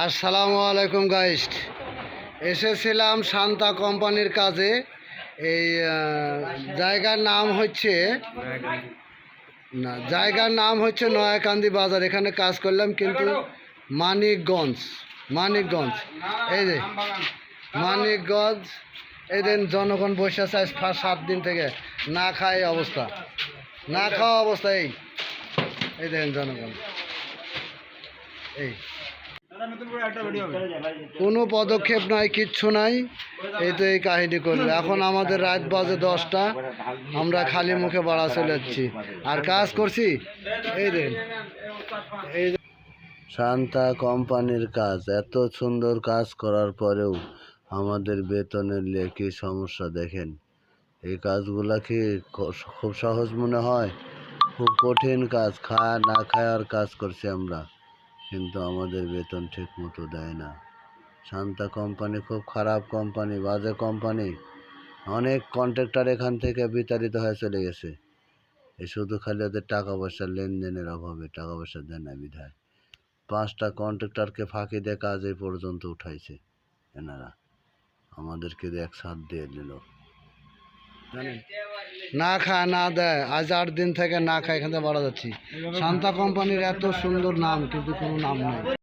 আসসালামু আলাইকুম গাইস। এসেছিলাম শান্তা কোম্পানির কাজে। এই জায়গার নাম হচ্ছে নয়াকান্দি বাজার। এখানে কাজ করলাম, কিন্তু মানিকগঞ্জ এই যে মানিকগঞ্জ। এই দিন জনগণ বসে আছে 7 দিন থেকে, না খাওয়া অবস্থা। এই দেখেন জনগণ, এই কোনো পদক্ষেপ নাই, কিচ্ছু নাই। এই তো এই কাহিনী করবে। এখন আমাদের রাত বাজে 10টা, আমরা খালি মুখে বাড়া চলে যাচ্ছি আর কাজ করছি। এই দেখেন, এই শান্তা কোম্পানির কাজ, এত সুন্দর কাজ করার পরেও আমাদের বেতনের কি সমস্যা দেখেন। এই কাজগুলা কি খুব সহজ মনে হয়? খুব কঠিন কাজ, না খাওয়ার কাজ করছি আমরা, কিন্তু আমাদের বেতন ঠিক মতো দেয় না। শান্তা কোম্পানি খুব খারাপ কোম্পানি, বাজে কোম্পানি। অনেক কন্ট্রাক্টর এখান থেকে বিতাড়িত হয়ে চলে গেছে। এই শুধু খালি ওদের টাকা পয়সার লেনদেনের অভাবে, টাকা পয়সা দেয় না বিধায় 5টা কন্ট্রাক্টরকে ফাঁকি দিয়ে কাজ এই পর্যন্ত উঠাইছে এনারা। আমাদেরকে এক সাথ দিয়ে দিল, না খায় না দেয়। আজ 8 দিন থেকে না খায়, এখান থেকে বাড়া যাচ্ছি। শান্তা কোম্পানির এত সুন্দর নাম, কিন্তু কোনো নাম নেই।